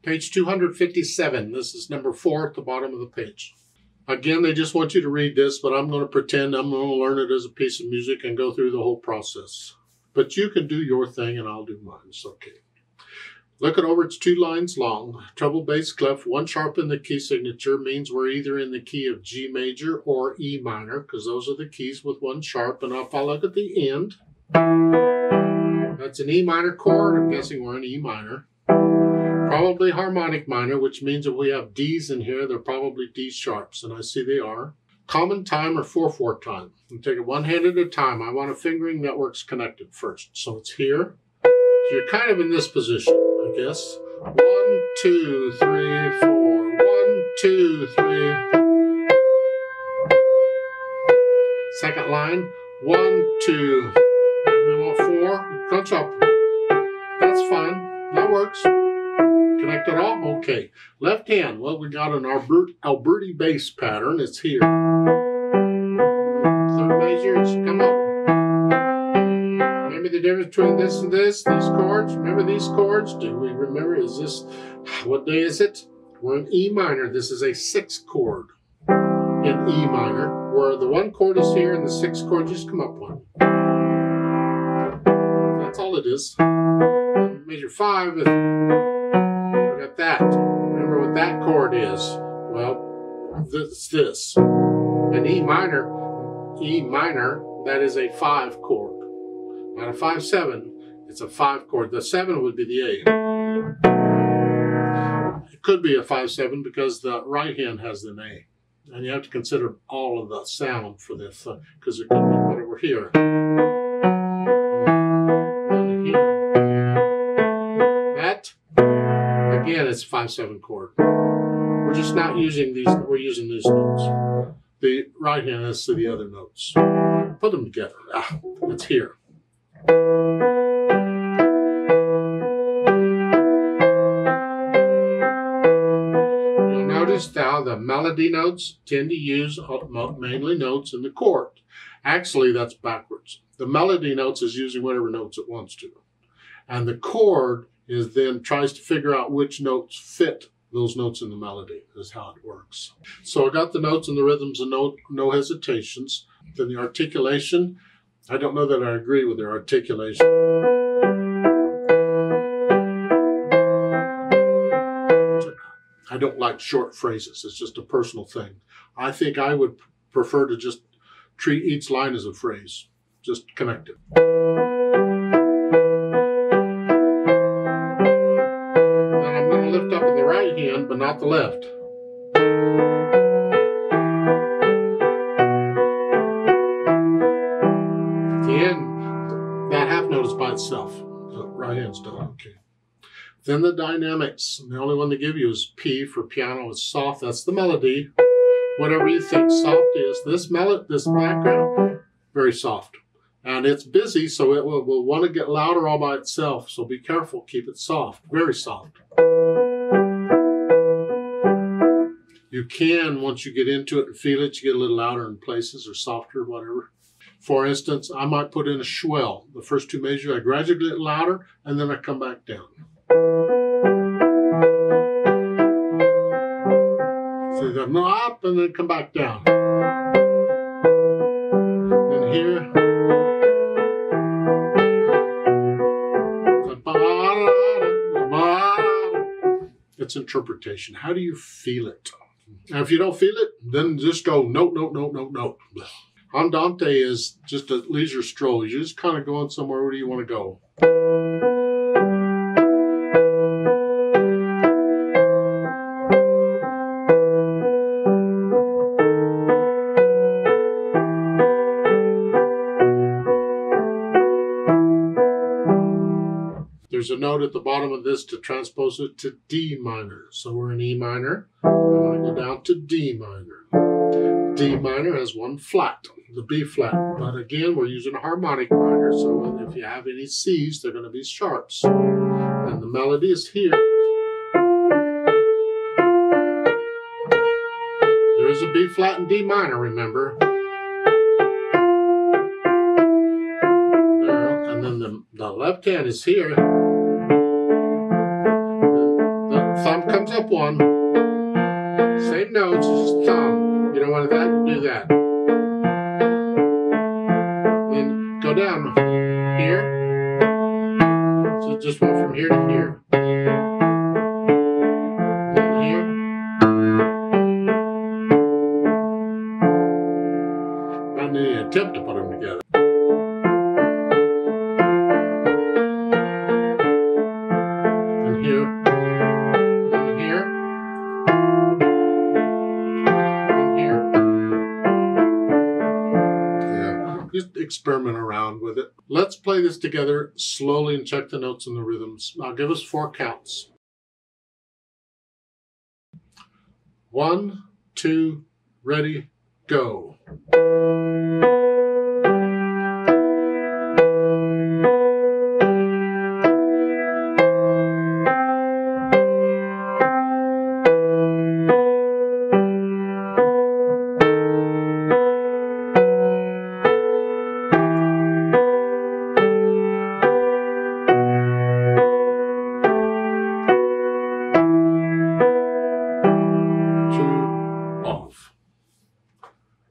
Page 257. This is number 4 at the bottom of the page. Again, they just want you to read this, but I'm going to pretend I'm going to learn it as a piece of music and go through the whole process. But you can do your thing and I'll do mine. It's okay. Look it over. It's 2 lines long. Treble bass clef, 1 sharp in the key signature means we're either in the key of G major or E minor, because those are the keys with 1 sharp. And if I look at the end, that's an E minor chord. I'm guessing we're in E minor. Probably harmonic minor, which means if we have D's in here, they're probably D sharps, and I see they are. Common time or 4/4 time. I'm taking one hand at a time. I want a fingering networks connected first. So it's here. So you're kind of in this position, I guess. 1, 2, 3, 4. 1, 2, 3. Second line. 1, 2. We want 4. Crunch up. That's fine. That works. Connect it all? Okay. Left hand. Well, we got an Alberti bass pattern. It's here. Third measure. It's come up. Remember the difference between this and this? These chords? Remember these chords? Do we remember? Is this, what day is it? We're in E minor. This is a 6th chord in E minor, where the 1 chord is here and the 6th chord just come up 1. That's all it is. Measure 5. Got that. Remember what that chord is? Well, this. An E minor, that is a 5 chord. Not a 5/7, it's a 5 chord. The 7 would be the A. It could be a 5/7 because the right hand has an A. And you have to consider all of the sound for this, because it could be whatever here. And here. That. Again, it's a 5/7 chord. We're just not using these, we're using these notes. The right hand has to the other notes. Put them together. It's here. You'll notice now the melody notes tend to use mainly notes in the chord. Actually, that's backwards. The melody notes is using whatever notes it wants to. And the chord is then tries to figure out which notes fit those notes in the melody, is how it works. So I got the notes and the rhythms and no hesitations. Then the articulation, I don't know that I agree with their articulation. I don't like short phrases. It's just a personal thing. I think I would prefer to just treat each line as a phrase. Just connect it. Lift up in the right hand, but not the left. At the end, that half note is by itself. The right hand's done. Okay. Then the dynamics. The only one they give you is P for piano. It's soft. That's the melody. Whatever you think soft is. This background, very soft. And it's busy, so it will want to get louder all by itself. So be careful. Keep it soft. Very soft. You can, once you get into it and feel it, you get a little louder in places or softer, whatever. For instance, I might put in a swell. The first 2 measures, I gradually get louder, and then I come back down. So you go up, and then come back down. And here. It's interpretation. How do you feel it? And if you don't feel it, then just go note, note, note, note, note. Andante is just a leisure stroll. You're just kind of going somewhere. Where do you want to go? There's a note at the bottom of this to transpose it to D minor. So we're in E minor. I want to go down to D minor. D minor has 1 flat, the B flat. But again, we're using a harmonic minor. So if you have any C's, they're going to be sharps. And the melody is here. There is a B flat and D minor, remember. There. And then the left hand is here. The thumb up one. Same notes, just thumb. You don't want that, do that. Then go down here. So just went from here to here. Then here. I didn't even attempt to put them together. And here. And here. And here. Yeah, just experiment around with it. Let's play this together slowly and check the notes and the rhythms. I'll give us 4 counts. 1, 2, ready, go.